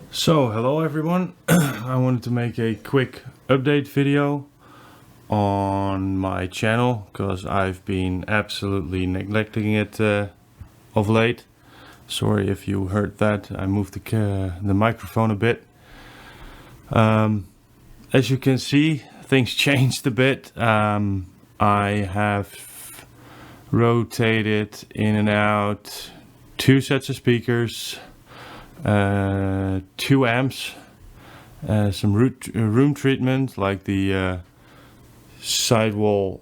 So, hello everyone. I wanted to make a quick update video on my channel because I've been absolutely neglecting it of late. Sorry if you heard that. I moved the microphone a bit. As you can see, things changed a bit. I have rotated in and out 2 sets of speakers, 2 amps, some room treatment like the sidewall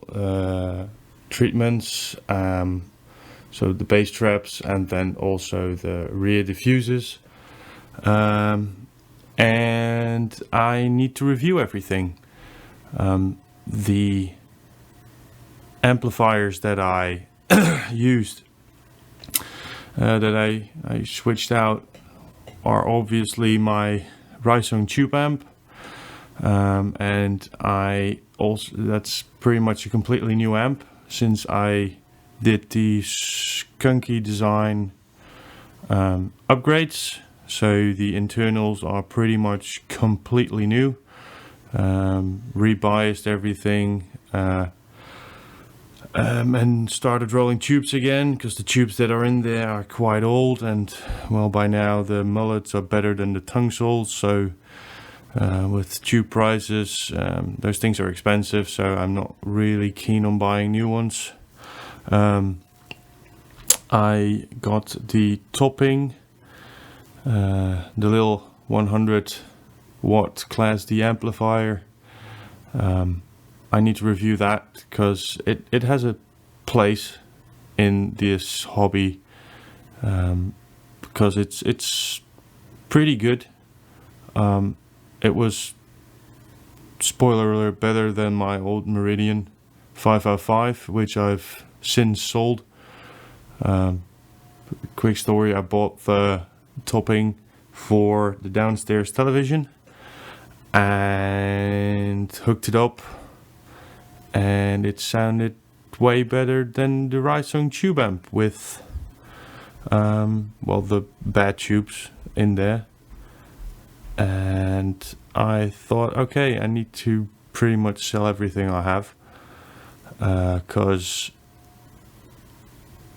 treatments, so the bass traps, and then also the rear diffusers. And I need to review everything. The amplifiers that I used, that I switched out, are obviously my Rhizome tube amp, and that's pretty much a completely new amp since I did the Skunky design upgrades. So the internals are pretty much completely new, rebiased everything, and started rolling tubes again because the tubes that are in there are quite old, and well, by now the mullets are better than the tongue soles. So with tube prices, those things are expensive, so I'm not really keen on buying new ones. I got the topping, the little 100 watt Class D amplifier. I need to review that because it has a place in this hobby, because it's pretty good. It was, spoiler alert, better than my old Meridian 505, which I've since sold. Quick story, I bought the topping for the downstairs television and hooked it up, and it sounded way better than the Rhizome tube amp with the bad tubes in there. And I thought, okay, I need to pretty much sell everything I have, because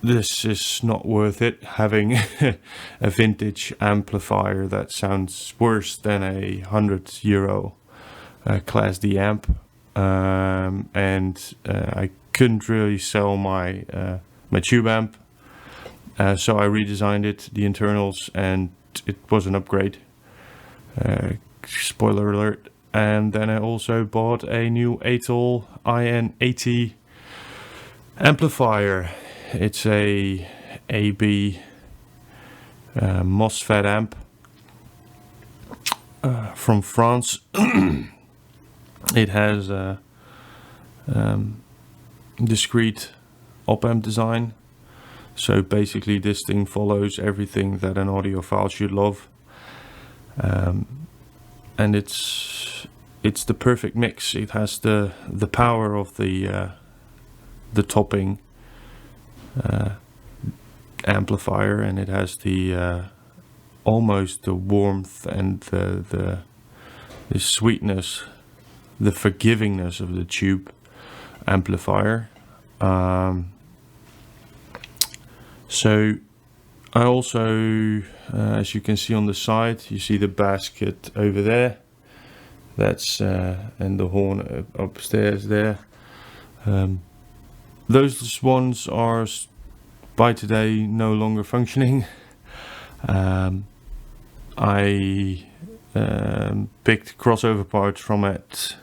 this is not worth it, having a vintage amplifier that sounds worse than a €100 Class D amp. And I couldn't really sell my tube amp, so I redesigned it, the internals, and it was an upgrade. Spoiler alert. And then I also bought a new ATOL IN80 amplifier. It's a AB MOSFET amp from France. It has a discrete op-amp design, so basically this thing follows everything that an audiophile should love, and it's the perfect mix. It has the power of the topping amplifier, and it has the almost the warmth and the sweetness, the forgivingness of the tube amplifier. So I also, as you can see on the side, you see the basket over there. That's and the horn upstairs there. Those ones are by today no longer functioning. I picked crossover parts from it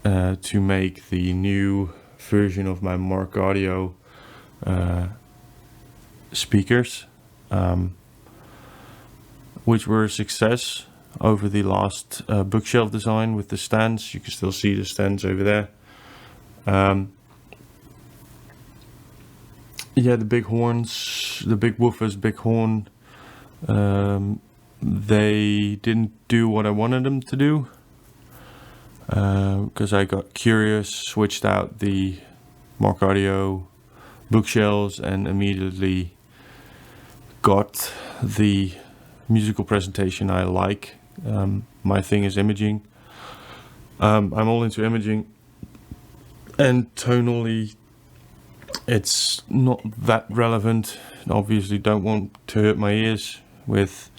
to make the new version of my Mark Audio speakers, which were a success over the last bookshelf design with the stands. You can still see the stands over there. Yeah, the big horns, the big woofers, big horn, they didn't do what I wanted them to do, because I got curious, switched out the Mark Audio bookshelves, and immediately got the musical presentation I like. My thing is imaging. I'm all into imaging, and tonally it's not that relevant. Obviously don't want to hurt my ears with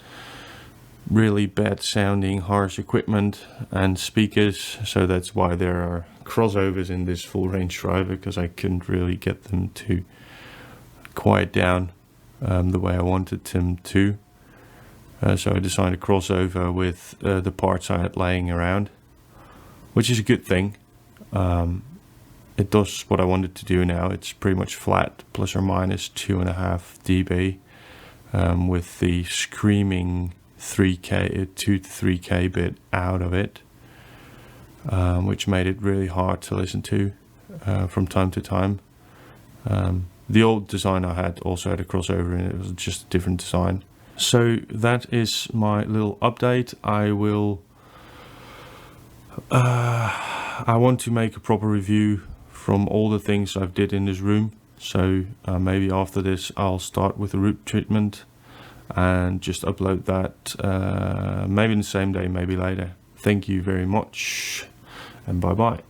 really bad sounding harsh equipment and speakers, so that's why there are crossovers in this full range driver, because I couldn't really get them to quiet down the way I wanted them to. So I designed a crossover with the parts I had laying around, which is a good thing. It does what I wanted to do now. It's pretty much flat, plus or minus 2.5 dB, with the screaming 2 to 3K bit out of it, which made it really hard to listen to from time to time. The old design I had also had a crossover in it. It was just a different design. So that is my little update. I want to make a proper review from all the things I've did in this room. So maybe after this I'll start with the root treatment and just upload that maybe in the same day, maybe later. Thank you very much, and bye bye.